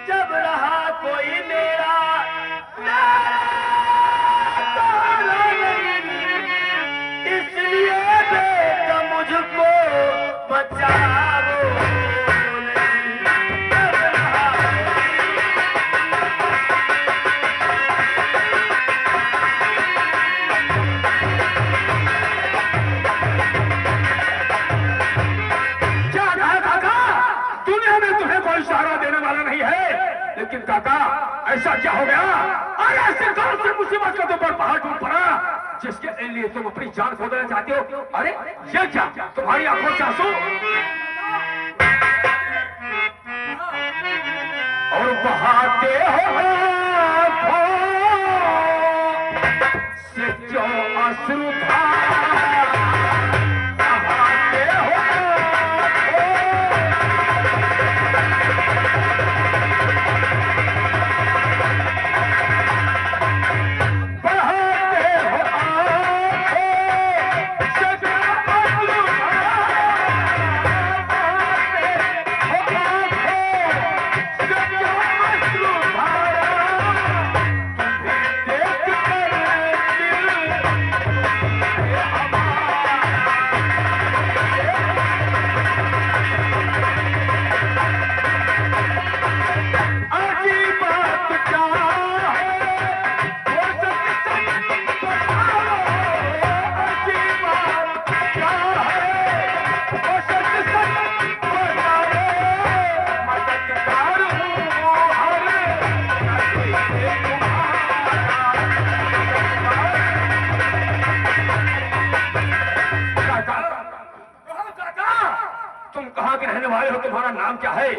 जब रहा कोई मेरा इसलिए बेटा मुझको बचाओ। इशारा देने वाला नहीं है, लेकिन काका ऐसा क्या हो गया? अरे ऐसे कौन सी मुसीबत का तुम पर पहाड़ टूट पड़ा जिसके लिए तुम अपनी जान खो देना चाहते हो? अरे ये क्या तुम्हारी आंखों से आंसू और बहाते हो से जो आंसू था तुम्हारा नाम क्या है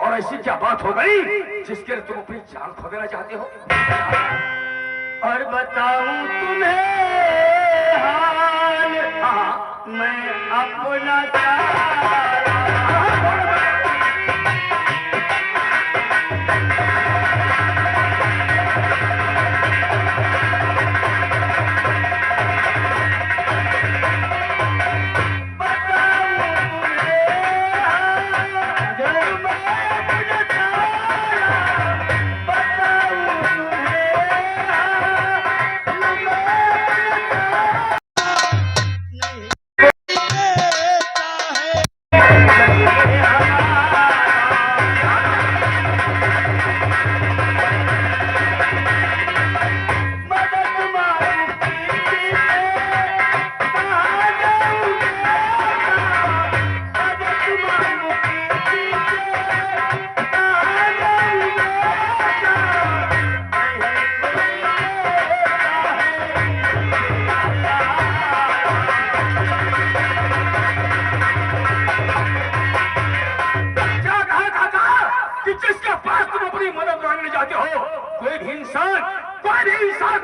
और ऐसी क्या बात हो गई जिसके लिए तुम अपनी जान खो देना चाहते हो? और बताऊं तुम्हें हाल मैं अपना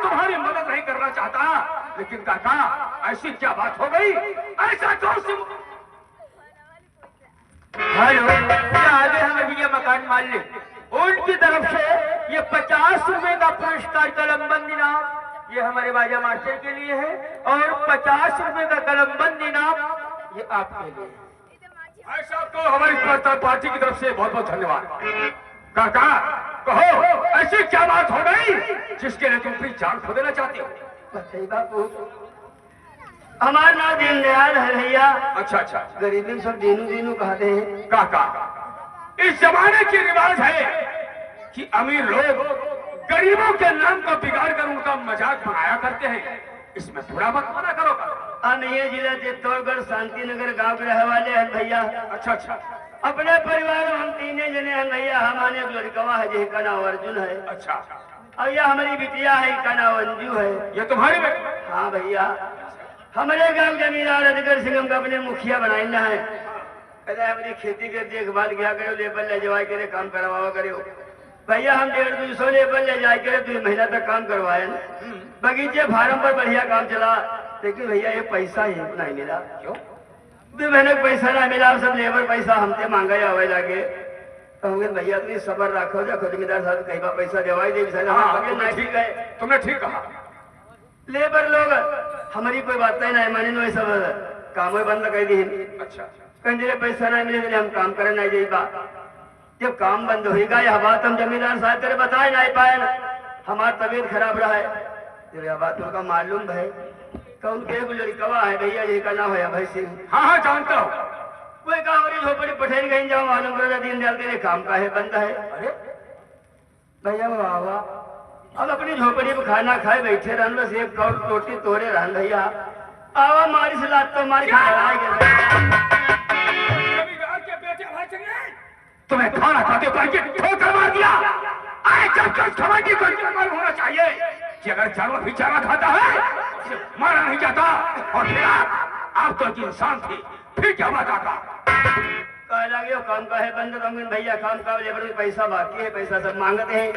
तुम्हारी मदद नहीं करना चाहता, लेकिन काका ऐसी क्या बात हो गई? ऐसा कौन सी? हेलो, आगे हमें भी ये मकान मालिक उनकी तरफ से ये 50 रुपए का पुरस्कार कलमबंद इनाम ये हमारे बाजा मास्टर के लिए है और 50 रुपए का कलमबंद इनाम ये आपके लिए। भाई साहब को हमारी पार्टी की तरफ से बहुत बहुत धन्यवाद। काका कहो ऐसी क्या बात हो गई जिसके लिए तुम अपनी जान खो देना चाहते हो? बताइए बापू, हमारा नाम दीनदयाल है भैया। अच्छा अच्छा, गरीबी सब दीनू दीनू कहते हैं। काका इस जमाने की रिवाज है कि अमीर लोग गरीबों के नाम को बिगाड़ कर उनका मजाक बनाया करते हैं, इसमें थोड़ा मत मना करो। नहीं जिला चित्तौड़गढ़ शांति नगर गाँव के रहने वाले हैं भैया। अच्छा अच्छा, अपने परिवार में हम तीने जने हैं भैया। हमारे एक लड़कवा है जिसका नाम अर्जुन है। अच्छा, और यह हमारी बिटिया है, इसका नाम अंजू है। ये तुम्हारी बेटी? हाँ भैया, हमारे गांव जमींदार अजगर सिंह हमको अपने मुखिया बनाना है। कहते हमारी खेती के देखभाल किया करो, लेबर ले जावा करे, काम करवावा करो। भैया हम 150 लेबर ले जाए करे 2 महीना तक काम करवाए। बगीचे फार्म पर बढ़िया काम चला, लेकिन भैया ये पैसा ही नहीं मिला। क्यों? 2 महीने पैसा ना मिला, सब लेबर पैसा हमसे मांगा आवे लगे। कहूँगे भैया तुम सबर रखो, देखो जमींदार साहब कई बार पैसा देवाई दे। ठीक है, तुमने ठीक कहा। लेबर लोग हमारी कोई बात नहीं मानी, नो सब काम बंद कर दी। अच्छा, कहीं पैसा नहीं मिले हम काम करे नहीं जाइबा। जब काम बंद होगा यह बात हम जमींदार साहब तेरे बताए नहीं पाए ना, हमारी तबीयत खराब रहा है, तेरे यह बात उनका मालूम है। कौन के लड़कवा है भैया, ये का नाम है भाई सिंह। हाँ जानता हूँ। कोई कहा हमारी झोपड़ी पठेन कहीं जाओ, मालूम करो दीन दयाल तेरे काम का है, बंद है। अरे भैया वाह वाह, अब अपनी झोपड़ी में खाना खाए बैठे रहन, बस एक कौड़ रोटी तोड़े रहन भैया। आवा मारी से लात तो मारी खड़ाई गए। तुम्हें खाना खाते पाएंगे ठोकर मार दिया। आए जब समाधि को मालूम होना चाहिए कि अगर जानवर भी चारा खाता है उसे मारा नहीं जाता। और फिर आप तो एक इंसान थे, फिर क्या हुआ काका? कह लगे काम का है बंद, रंगीन भैया काम का लेबर में पैसा बाकी है, पैसा सब मांगते हैं।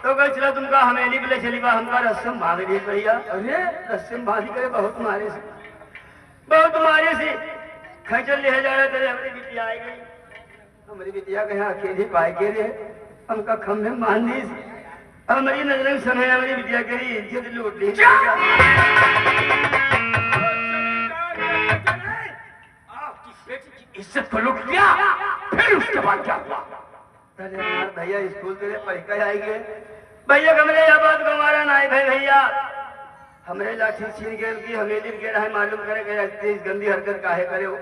तो कह चला तुमका हमेली बोले चली बा, हमका रस्म बांध दी भैया। अरे रस्म बांधी करे बहुत मारे से, बहुत मारे से खचल ले जा रहे तेरे। हमारी बिटिया आई गई, हमारी बिटिया के यहाँ अकेले पाए के रे, हमका खम्भे मान दी। हमारी नजर में समय हमारी बिटिया के इज्जत लूट ली। इज्जत को लूट लिया, फिर उसके बाद क्या हुआ? अरे यार भैया स्कूल तेरे पढ़कर आएंगे भैया, कमरे यह बात को हमारा नाई भाई भैया, हमरे लाठी छीन के उनकी हमेली के रहे, मालूम करे कि इस गंदी हरकत काहे करे हुआ।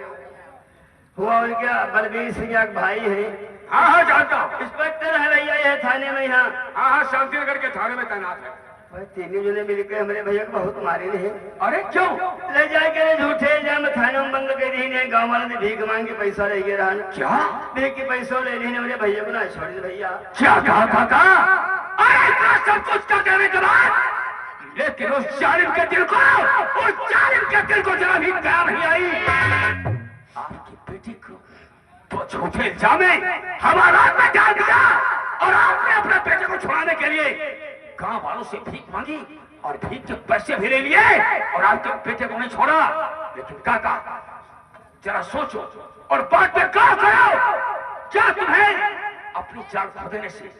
और क्या बलबीर सिंह एक भाई है। हाँ हाँ जानता हूँ। इंस्पेक्टर है भैया यह थाने में यहाँ। हाँ हाँ शांतिनगर के थाने में तैनात है। भाई तीनों जने मिलकर हमारे भैया को बहुत मारे नहीं। अरे क्यों? ले जाए के झूठे जाम थाने में बंद कर दी ने, गाँव वालों ने भीख मांग के पैसा ले गए रहन। क्या भीख के पैसा ले ली हमारे भैया को ना छोड़ दे भैया। क्या कहा काका? अरे इतना सब कुछ कर देने के बाद लेकिन उस जालिम के दिल को जरा भी दया नहीं आई। आपकी बेटी को तो झूठे इल्जाम में हमारा में डाल दिया और आपने अपने बेटे को छुड़ाने के लिए गांव वालों से भीख मांगी और भीख के पैसे भी ले लिए और आपके बेटे को नहीं छोड़ा। लेकिन काका जरा सोचो और बात में कहा करो, क्या तुम्हें अपनी जान खो देने से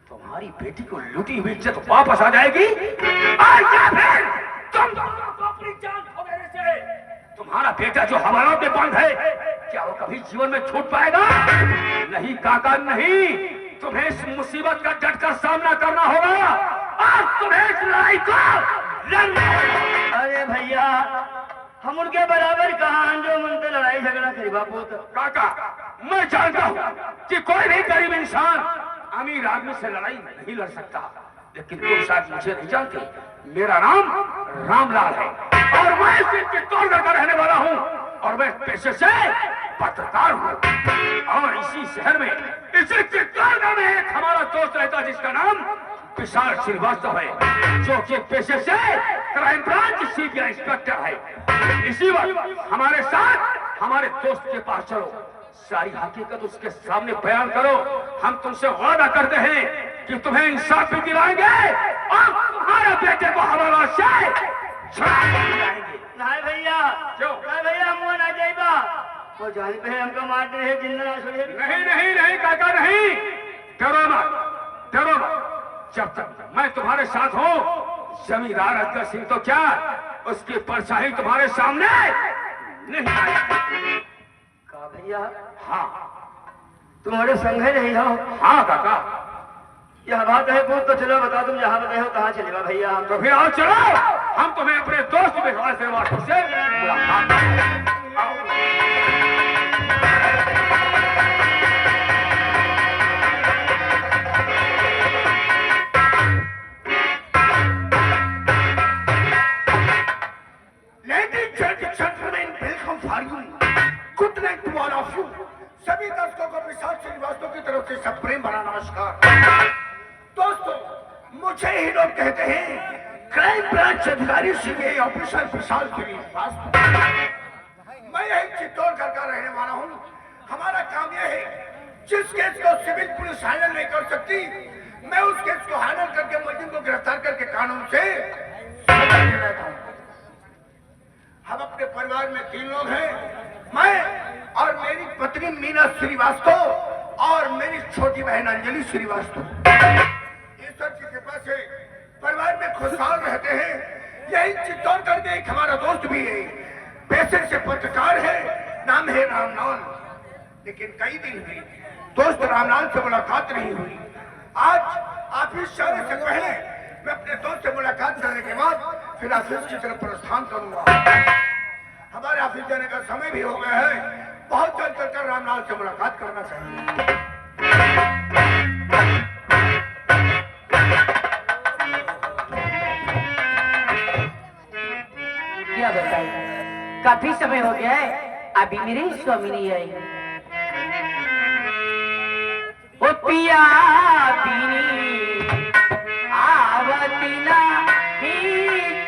तुम्हारी बेटी को लूटी हुई इज्जत वापस आ जाएगी? और क्या फिर तुम दोनों को अपनी जान खो देने से तुम्हारा बेटा जो हमारा पे बंद है, क्या वो कभी जीवन में छूट पाएगा? नहीं काका नहीं, तुम्हें इस मुसीबत का डटकर सामना करना होगा और तुम्हें इस लड़ाई को लड़ना होगा। अरे भैया हम उनके बराबर कहाँ जो मन से लड़ाई झगड़ा करी बापू। तो काका मैं जानता हूँ कि कोई भी गरीब इंसान अमीर आदमी से लड़ाई नहीं लड़ सकता, लेकिन तुम शायद मुझे नहीं जानते, मेरा नाम रामलाल है और मैं इसी चित्तौड़गढ़ का रहने वाला हूँ और मैं पेशे से पत्रकार हूँ। और इसी शहर में इसी चित्तौड़गढ़ में एक हमारा दोस्त रहता जिसका नाम विशाल श्रीवास्तव है, जो कि पेशे से क्राइम ब्रांच सीबीआई इंस्पेक्टर है। इसी वक्त हमारे साथ हमारे दोस्त के पास चलो, सारी हकीकत उसके सामने बयान करो। हम तुमसे वादा करते हैं कि तुम्हें इंसाफ भी दिलाएंगे और तुम्हारे बेटे को हमारा से छुड़ाएंगे। नहीं भैया क्यों? नहीं भैया हम ना जाइबा, वो जान पे हमको मारते हैं जिंदा ना छोड़े। नहीं नहीं नहीं काका नहीं, डरो मत डरो मत, जब तक मैं तुम्हारे साथ हूँ जमींदार अजगर सिंह तो क्या उसकी परछाई तुम्हारे सामने नहीं आएगी। का भैया हाँ तुम्हारे संग ही नहीं हो। हाँ काका यह बात है पूछ तो चलो बता, तुम जहाँ बताए हो कहाँ चलेगा भैया। हम तो फिर आओ चलो, हम तुम्हें अपने दोस्त विश्वास श्रीवास्तव से मुलाकात करेंगे। आओ। सभी दर्शकों को विशाल श्रीवास्तव की तरफ से सब प्रेम भरा नमस्कार। दोस्तों मुझे ही लोग कहते हैं क्राइम ब्रांच अधिकारी सीबीआई ऑफिसर विशाल श्रीवास्तव। मैं यही चित्तौड़गढ़ का रहने वाला हूँ। हमारा काम यह है जिस केस को सिविल पुलिस हैंडल नहीं कर सकती, मैं उस केस को हैंडल करके मुलजिम को गिरफ्तार करके कानून से हम अपने परिवार में 3 लोग हैं, मैं और मेरी पत्नी मीना श्रीवास्तव और मेरी छोटी बहन अंजलि श्रीवास्तव। ईश्वर की कृपा से परिवार में खुशहाल रहते हैं। यही चित्तौड़गढ़ में एक हमारा दोस्त भी है, पेशे से पत्रकार है, नाम है रामलाल। लेकिन कई दिन हुए दोस्त रामलाल से मुलाकात नहीं हुई। आज ऑफिस जाने से पहले मैं अपने दोस्त से मुलाकात करने के बाद फिर ऑफिस की तरफ प्रस्थान करूंगा। हमारे ऑफिस जाने का समय भी हो गया है। बहुत जल्द चलकर रामलाल से मुलाकात करना चाहिए। क्या बताइए, काफी समय हो गया है, अभी मेरी स्वामी नहीं आई। ओ पिया बीनी आवती ना ही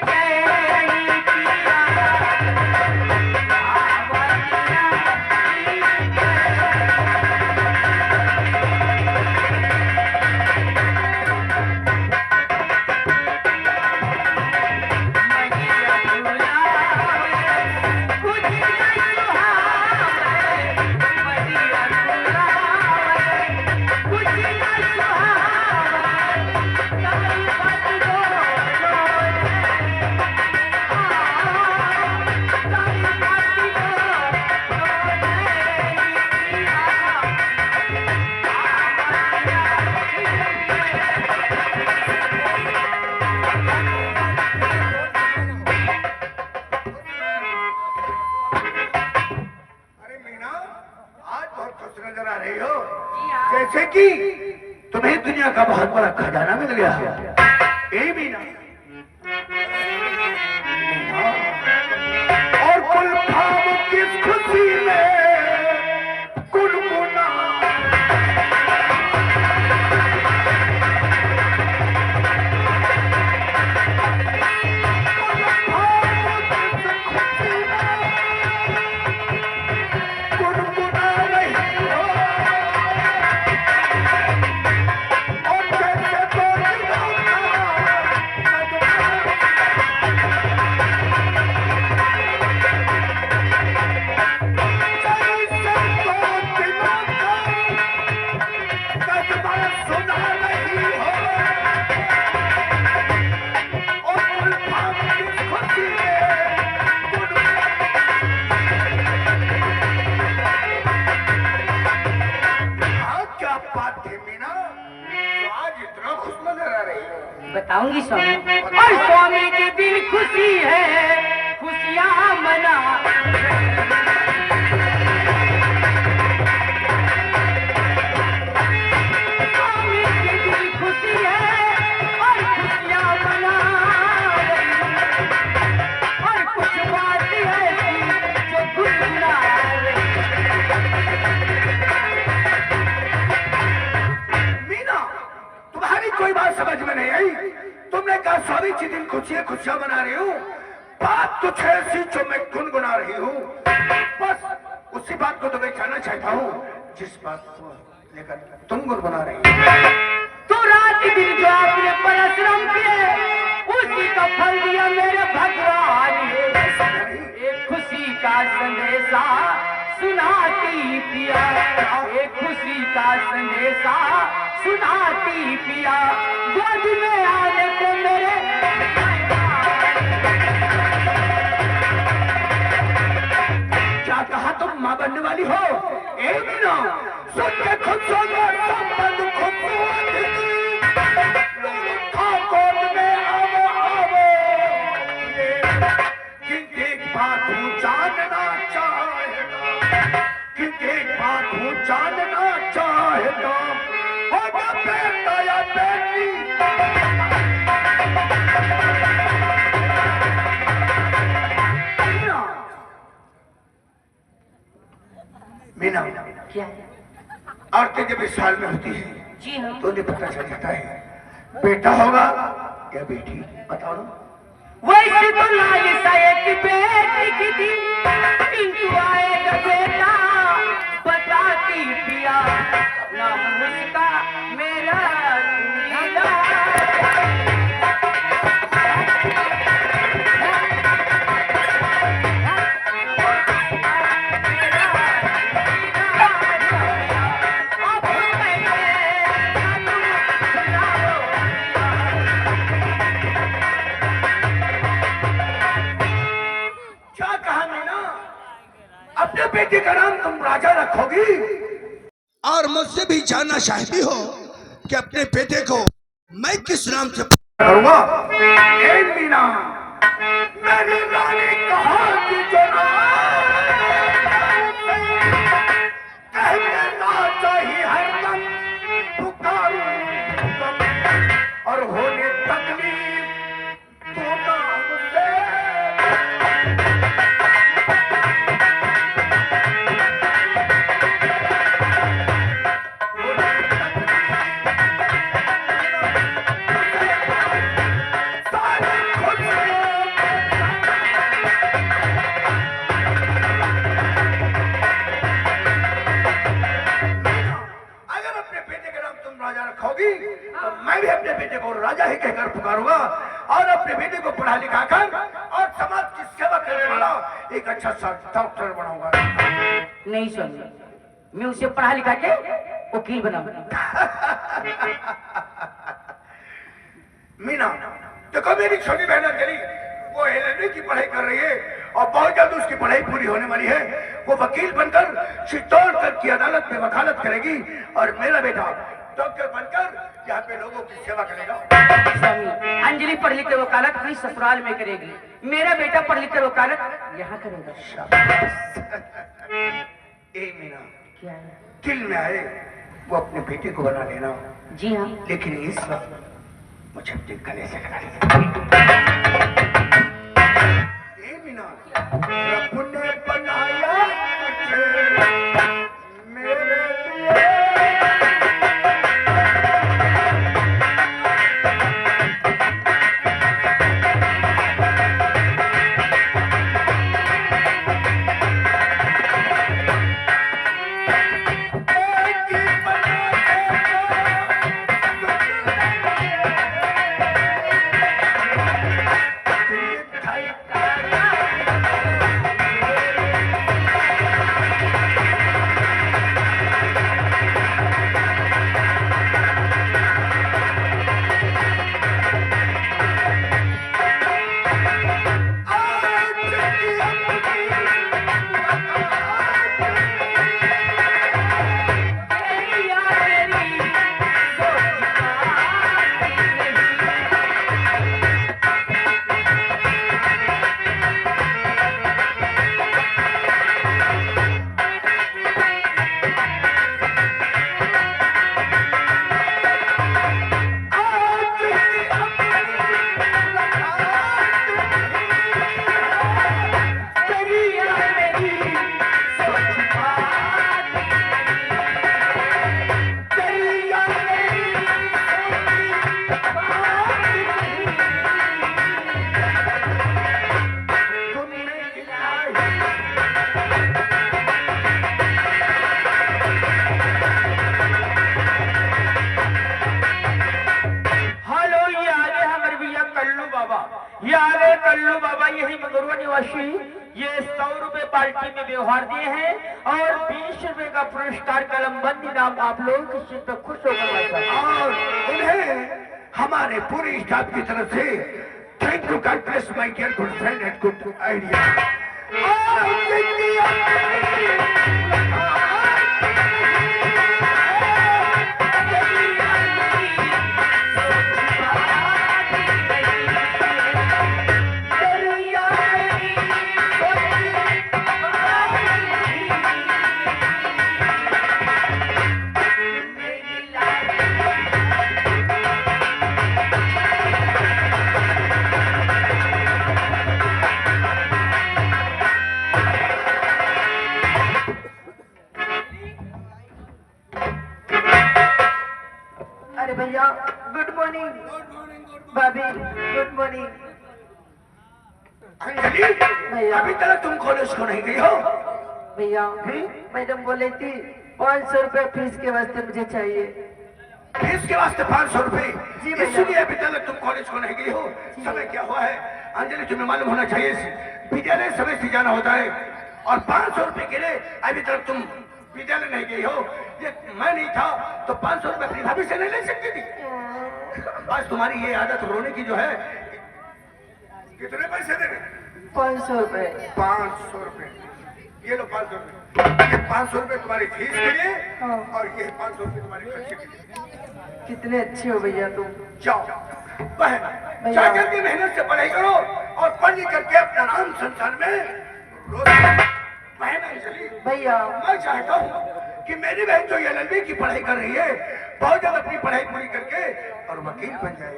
चैन पिया, आवती ना ही जैसे कि तुम्हें दुनिया का बहुत बड़ा खजाना मिल गया है। ए मीना, और कुल भाव किस खुशी में गुनगुना, बताऊंगी स्वामी। और स्वामी के दिन खुशी है, खुशियां मना। स्वामी के दिन खुशी है और खुशियां मना। और कुछ बात ऐसी जो गुनगुना मीना, तुम्हारी कोई बात समझ में नहीं आई। तुमने कहा स्वामी जी दिन खुशियां खुशियां बना रही हूँ, बात कुछ ऐसी जो मैं गुनगुना रही हूँ। बस उसी बात को तुम्हें कहना चाहता हूँ जिस बात को लेकर तुम गुनगुना रही हो। तो रात दिन जो आपने परिश्रम किए उसी का फल दिया मेरे भगवान ने। एक खुशी का संदेशा सुनाती पिया, एक खुशी का संदेशा सुनाती पिया, गोद में आने को मेरे। क्या कहा तुम माँ बनने वाली हो? ए मीना, सुन के खुद सोना संबंध खुद गोद में आवो आवो। कि एक बात हूँ जानना चाहेगा, कि एक बात हूँ जानना चाहेगा, होगा बेटा या बेटी। मीना, क्या? औरतें जब इस साल में होती है जी हाँ। तो उन्हें पता चल जाता है बेटा होगा या बेटी। बताओ ना। वैसे तो लाल सा एक बेटी की थी, किंतु आएगा बेटा बताती पिया, नाम उसका मेरा लीला। क्या कहा मीना? अपने बेटे का नाम तुम राजा रखोगी? और मुझसे भी जानना चाहती हो कि अपने बेटे को मैं किस नाम से करूंगा? ए मीना, मेरी रानी कहाँ की जो कहते राजा ही हरदम पुकारूं और होने तकलीफ तो नाम से रखोगी तो मैं भी अपने बेटे को राजा ही कहकर पुकारूंगा और अपने बेटे को पढ़ा लिखा कर और समाज की सेवा करने वाला एक अच्छा सा डॉक्टर बनाऊंगा। नहीं स्वामी, मैं उसे पढ़ा लिखा के वकील बनाऊंगा। मीना, देखो मेरी छोटी बहन अंजलि, वो एलएलबी की पढ़ाई कर रही है और बहुत जल्द उसकी पढ़ाई पूरी होने वाली है। वो वकील बनकर चित्तौड़गढ़ की अदालत में वकालत करेगी और मेरा बेटा डॉक्टर बनकर यहाँ पे लोगों की सेवा करेगा। स्वामी, अंजलि पढ़ लिख कर वकालत अपनी ससुराल में करेगी, मेरा बेटा पढ़ लिख कर वकालत यहाँ करेगा। ए मीना, क्या है? दिल में आए वो अपने बेटे को बना लेना। जी हाँ। लेकिन इस वक्त मुझे अपने गले से लगा लेना। ए मीना, रब ने बनाया तुझे मेरे लिए। कल्लू बाबा यही मंगरुआ निवासी, ये 100 रुपए पार्टी में व्यवहार दिए हैं और 20 रुपए का पुरस्कार कलमबंद इनाम आप लोग किसी पे खुश होकर और उन्हें हमारे पूरी स्टाफ की तरफ से thank you God bless my dear good friend and good idea. अरे भैया गुड मॉर्निंग, भाभी गुड मॉर्निंग। अंजलि, अभी तक तुम कॉलेज को नहीं गई हो? भैया मैडम बोले थी 500 रुपए फीस के वास्ते मुझे चाहिए। फीस के वास्ते 500 रुपए? जी भैया। इसलिए अभी तक तुम कॉलेज को नहीं गई हो। समय क्या हुआ है अंजलि, तुम्हें मालूम होना चाहिए, विद्यालय समय से जाना होता है और 500 रुपए के लिए अभी तक तुम विद्यालय नहीं गई हो। ये मैं नहीं था तो 500 रुपए अपनी भाभी से नहीं ले सकती थी। बस तुम्हारी ये आदत रोने की जो है। कितने पैसे देने? 500 रुपए। 500 रुपए, ये लो 500 रुपए। ये 500 रुपए तुम्हारी फीस के लिए और ये 500 रुपए तुम्हारी खर्चे के लिए। कितने अच्छे हो भैया तुम। जाओ बहन, जा जल्दी मेहनत से पढ़ाई करो और पढ़ लिख करके अपना नाम संसार में रोशन। बहन अंजलि, भैया मैं चाहता हूँ कि मेरी बहन जो एलएलबी की पढ़ाई कर रही है बहुत जल्द अपनी पढ़ाई पूरी करके और वकील बन जाए।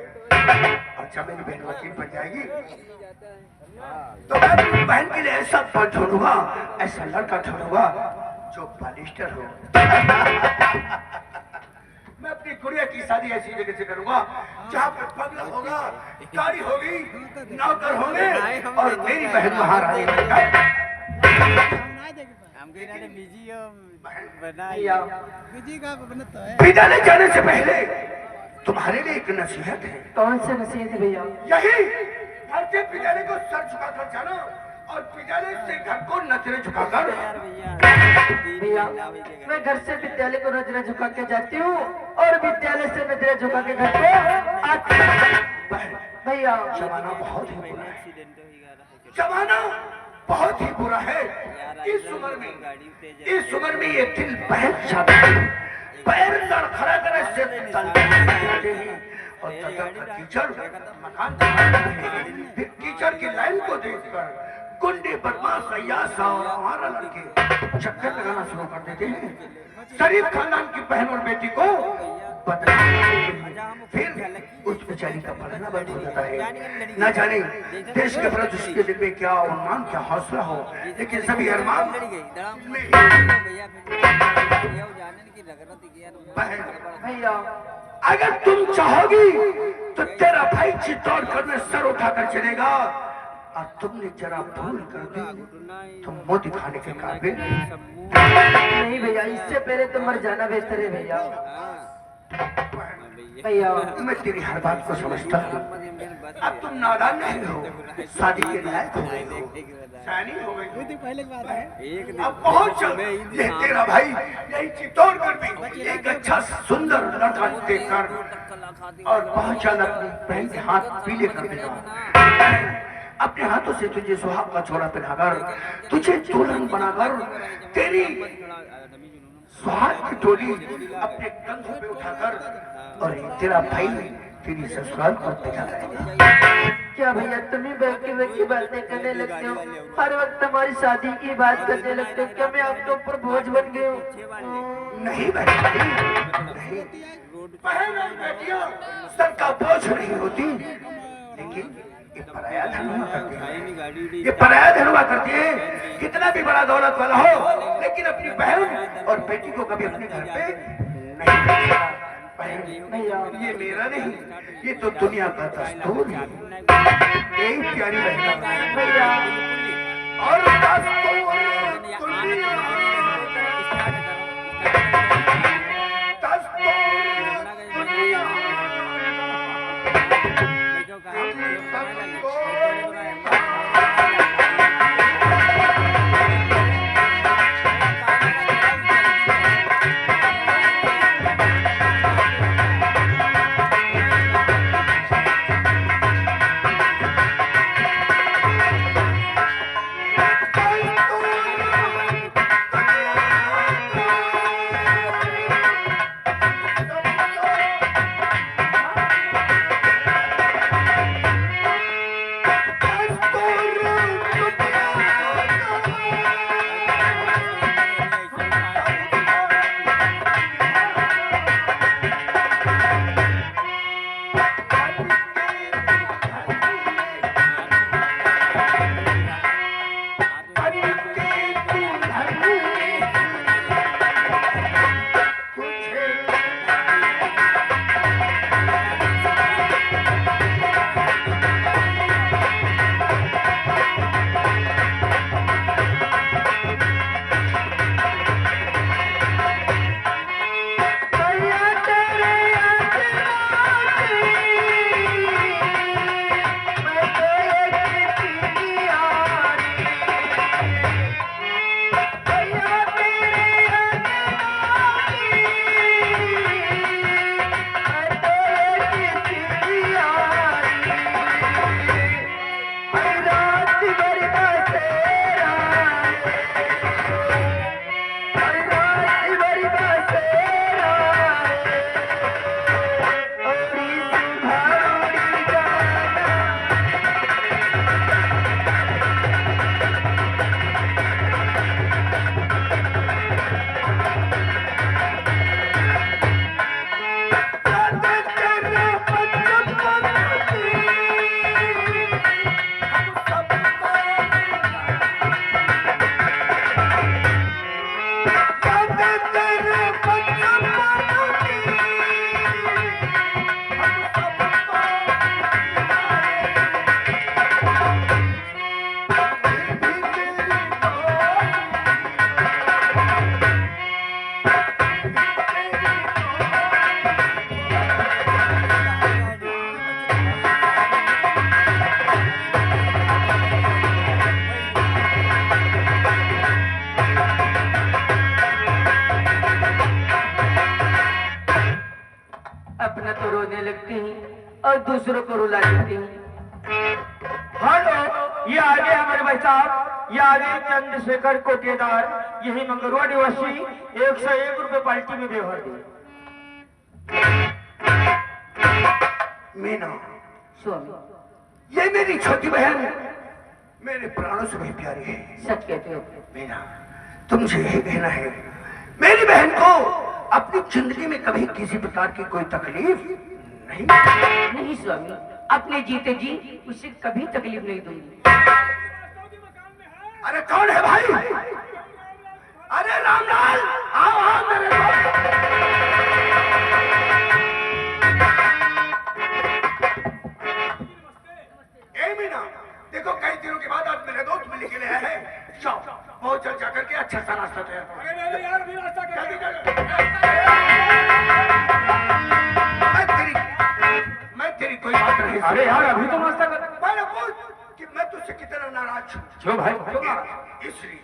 और जब मेरी बहन वकील बन जाएगी तो मैं अपनी बहन के लिए ऐसा पद ढूंढूंगा, ऐसा लड़का ढूंढूंगा जो बालिस्टर हो। मैं अपनी गुड़िया की शादी ऐसी जगह से करूंगा जहाँ पर बंगला होगा, गाड़ी होगी, नौकर होंगे और मेरी बहन महारानी बन जाए। भैया विद्यालय जाने से पहले तुम्हारे लिए एक नसीहत है। कौन से नसीहत है भैया। यही घर से विद्यालय को सर झुकाकर जाना और विद्यालय से घर को नजरें झुकाकर। भैया मैं घर से विद्यालय को नजरें झुका के जाती हूँ और विद्यालय से नजरें झुका के घर को आती हूँ। भैया जमाना बहुत ही बुरा है, जमाना बहुत ही बुरा है। इस उम्र में ये दिल बहक जाता है, पैर लड़खड़ा कर ऐसे तलते हैं और कीचड़ मकान फिर कीचड़ की लाइन को देखकर गुंडे बदमाश अय्याश और हमारा लड़के चक्कर लगाना शुरू कर देते हैं। शरीफ खानदान की बहन और बेटी को बदनाम, फिर उस बेचारी का पढ़ना बंद हो जाता है। न जाने देश के प्रति उसके दिल में क्या उन्मान, क्या हौसला हो, लेकिन सभी अरमान भैया अगर तुम चाहोगी तो तेरा भाई चित्तौड़ कर में सर उठाकर चलेगा और तुमने जरा भूल कर दी तो मुंह दिखाने के काबिल नहीं भैया, इससे पहले तो मर जाना बेहतर है भैया। भैया मैं तेरी हर बात को समझता हूँ। अब तुम नादान नहीं हो, शादी के लायक हो गए हो, सयानी हो गई हो। अब पहुंच ये तेरा भाई यही चित्तौड़ कर भी एक अच्छा सुंदर लड़का देखकर और पहचान अपनी बहन के हाथ पीले कर देगा। अपने हाथों से तुझे सुहाग का छोड़ा पहनाकर, तुझे दुल्हन बनाकर तेरी सुहाग की टोली अपने कंधों पे उठाकर और तेरा भाई तेरी ससुराल को दिखा जाएगा। क्या भैया तुम ही बैठी बातें करने लगते हो, हर वक्त हमारी शादी की बात करने लगते हो। क्या मैं आपके ऊपर बोझ बन गई हूँ। नहीं बेटी, नहीं। बहन और बेटियां सर का बोझ नहीं होती, लेकिन ये पराया धन हुआ करती है। ये पराया धन हुआ करती है। कितना भी बड़ा दौलत वाला हो, लेकिन अपनी बहन और बेटी को कभी अपने घर पे नहीं रखता। बहन ये मेरा नहीं, ये तो दुनिया का दस्तूर है। यही प्यारी बहन भैया और दस्तूर दुनिया रोने लगती हैं और दूसरों को रुला देती हैं। हेलो, ये आगे हमारे भाई साहब, ये आगे चंद्रशेखर कोटेदार, यही मंगरुआ निवासी, 101 रुपए पार्टी में व्यवहार दिए। मीना, स्वामी, ये मेरी छोटी बहन मेरे प्राणों से भी प्यारी है। सच कहते हो। मीना, तुमसे यही कहना है, मेरी बहन को अपनी जिंदगी में कभी किसी प्रकार की कोई तकलीफ नहीं स्वामी, अपने जीते जी उसे कभी तकलीफ नहीं दूंगी। अरे कौन है भाई? अरे रामलाल, आओ आओ मेरे दोस्त। ए मीना, देखो कई दिनों के बाद आज मेरे दोस्त मिलने के लिए आए हैं। जाओ, बहुत जल्द जाकर के अच्छा सा नाश्ता तैयार करो। मैं तेरी कोई बात नहीं। अरे यार, अभी तो नाश्ता कर। मैंने पूछ कि मैं तुझसे कितना नाराज हूँ। क्यों भाई, क्यों नाराज? इसलिए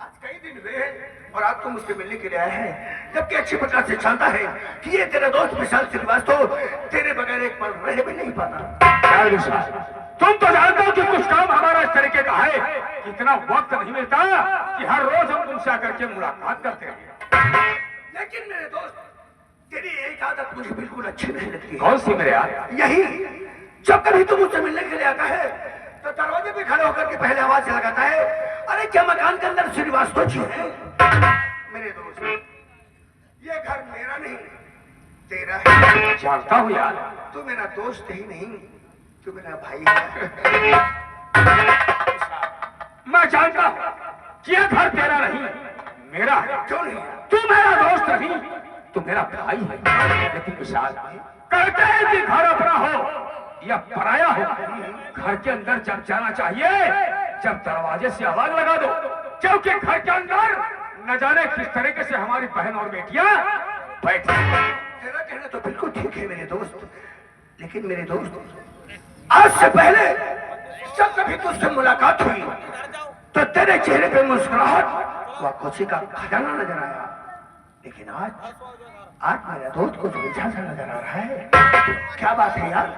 आज कई दिन हुए हैं और आज तुम मुझसे मिलने के लिए आए हैं, जबकि अच्छी प्रकार से जानता है कि ये तेरा दोस्त विशाल श्रीवास्तव तेरे बगैर एक पल रह भी नहीं पाता। क्या विशाल, तुम तो जानते हो कि कुछ काम हमारा इस तरीके का है, इतना वक्त नहीं मिलता कि हर रोज हम तुमसे आकर के मुलाकात करते हैं। लेकिन मेरे दोस्त, तेरी एक आदत मुझे बिल्कुल अच्छी नहीं लगती। कौन सी मेरे यार? यही, जब कभी तुम मुझसे मिलने के लिए आता है तो दरवाजे पे खड़े होकर के पहले आवाज लगाता है, अरे क्या मकान के अंदर श्रीवास्तव जी है? मेरे दोस्त, ये घर मेरा नहीं तेरा है। जानता हूँ यार, तू मेरा दोस्त ही नहीं, तू मेरा भाई है। मैं जानता हूँ कि यह घर तेरा नहीं मेरा है। क्यों नहीं? तू मेरा दोस्त नहीं, तू मेरा भाई है। लेकिन विशाल, कहते हैं कि घर अपना हो या पराया हो, घर के अंदर जब जाना चाहिए जब दरवाजे से आवाज लगा दो, क्योंकि घर के अंदर न जाने किस तरीके से हमारी बहन और बेटियां बैठी। तेरा कहना तो बिल्कुल ठीक है मेरे दोस्त, लेकिन मेरे दोस्त, आज से पहले जब कभी तुझसे मुलाकात हुई तो तेरे चेहरे पे मुस्कुराहट व खुशी का खजाना नजर आया, लेकिन आज मेरा दोस्त कुछ उलझा सा नजर आ रहा है। क्या बात है यार,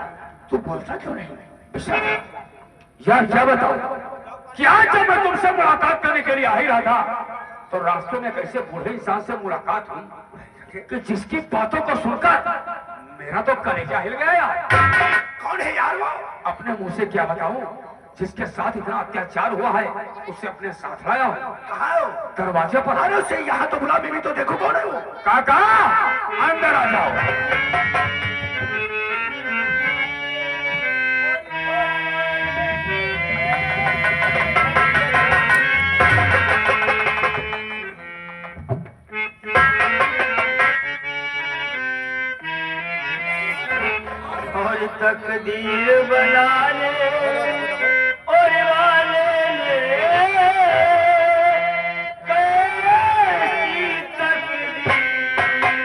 तू बोलता क्यों नहीं? यार क्या बताऊं कि आज जब मैं तुमसे मुलाकात करने के लिए आ ही रहा था तो रास्ते में कैसे बूढ़े इंसान से मुलाकात हुई कि जिसकी बातों को सुनकर मेरा तो कलेजा हिल गया यार। कौन है यार वो? अपने मुंह से क्या बताऊं, जिसके साथ इतना अत्याचार हुआ है उसे अपने साथ लाया हूं। कहाँ है वो? दरवाजे पर। अरे उसे यहाँ तो बुला, बीवी तो देखो कौन है वो? काका, अंदर आ जाओ। और तकदीर बना ले और वाले ले कैसी तकदीर बनाई है।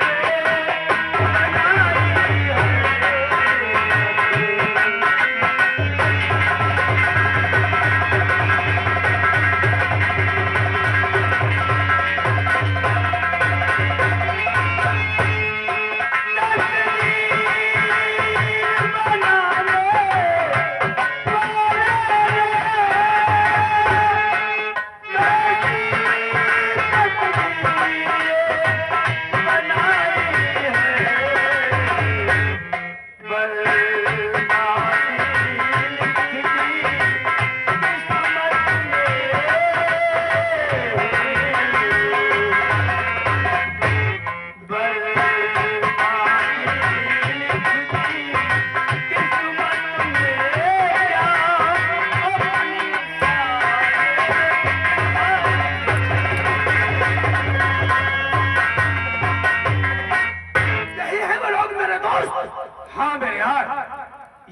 हाँ मेरे यार,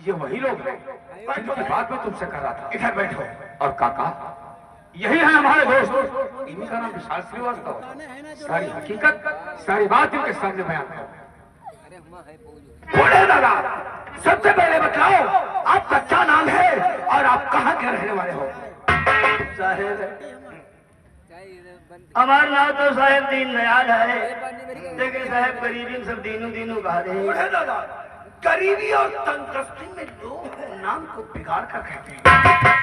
ये वही लोग हैं जिनकी बात मैं तुमसे कर रहा था। इधर बैठो। और काका, यही है हमारे दोस्त, इनका नाम विशाल श्रीवास्तव। सारी हकीकत, सारी बात इनके सामने बयान करो। बूढ़े दादा, सबसे पहले बताओ आपका क्या नाम है और आप कहाँ के रहने वाले हो? साहेब, हमारा नाम तो साहेब दीन दयाल है, लेकिन साहेब गरीबी सब दीनू दीनू कहा दे। बूढ़े दादा, गरीबी और तंदुरुस्ती में लोग नाम को बिगाड़ कर कहते हैं।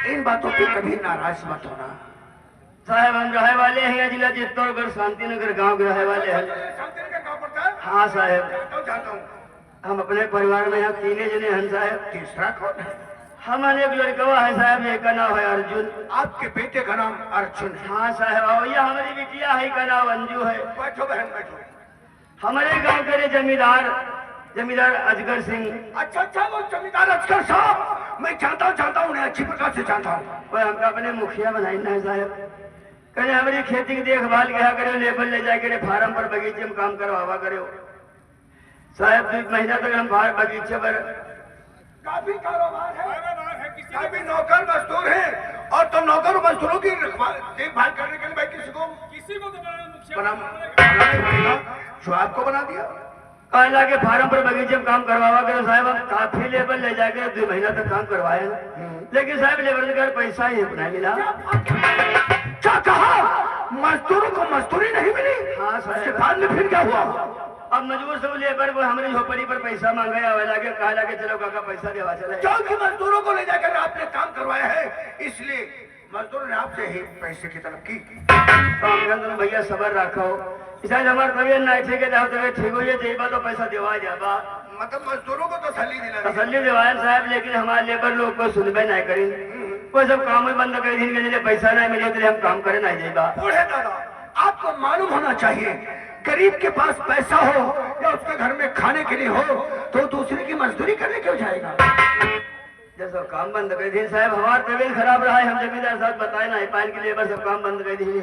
इन बातों पे कभी नाराज मत होना। साहब हम रहे वाले हैं जिला चित्तौड़गढ़ शांतिनगर गांव के रहे वाले हैं। शांतिनगर गांव पड़ता है? हाँ साहब, जानता हूँ। हम अपने परिवार में यहाँ 3 जने हैं साहब। तीसरा कौन है? हमारे एक लड़का है साहब, एक का नाम है अर्जुन। आपके बेटे का नाम अर्जुन है? हाँ साहब, और ये हमारी बिटिया है का नाम अंजू है। बैठो बहन बैठो। हमारे गांव के जमींदार अजगर सिंह। अच्छा अच्छा, वो जमींदार अजगर साहब, मैं जानता हूँ उन्हें अच्छी प्रकार से जानता हूँ। वो हमका अपने मुखिया बनाना है साहब। कहने हमारी खेती की देखभाल क्या करो, लेबर ले जाए करे फार्म पर बगीचे में काम करवावा करो साहब। 2 महीना तक हम फार्म बगीचे पर काफी कारोबार है, काफी नौकर मजदूर हैं, और तो नौकर मजदूरों की देखभाल करने के लिए भाई किसी को तो बनाना पड़ेगा। जो आपको बना दिया कहला के फार्म पर बगीचे में काम करवावा करो साहब। हम काफी लेबर ले जाकर 2 महीना तक काम करवाए, लेकिन साहब लेबर का पैसा ही अपना मिला। क्या कहा? मजदूरों को मजदूरी नहीं मिली? हाँ साहब। बाद में फिर क्या हुआ? अब मजबूर सब लेबर को हमारी झोपड़ी पर पैसा मांगे लगे, कहा लगे चलो काका पैसा देवा चले। क्योंकि मजदूरों को ले जाकर आपने काम करवाया है, इसलिए मजदूर ने आपसे ही पैसे की तलब की। तो भैया सबर रखो, शायद हमारे तबियत ना ठीक है, तबियत ठीक हो जाए तो पैसा देवा जाबा। मतलब मजदूरों को तसल्ली दिवाए साहब, लेकिन हमारे लेबर लोग को सुनबे नहीं करें। कोई सब काम ही बंद कर दिन के लिए पैसा नहीं मिले तो हम काम करे नहीं जाएगा। बूढ़े दादा, आपको मालूम होना चाहिए, गरीब के पास पैसा हो या उसके घर में खाने के लिए हो तो दूसरे की मजदूरी करने क्यों जाएगा? जैसा काम बंद कर दिन साहब, हमारा तबियत खराब रहा है, हम जमींदार साहब बताए ना पान के लेबर सब काम बंद कर दिए।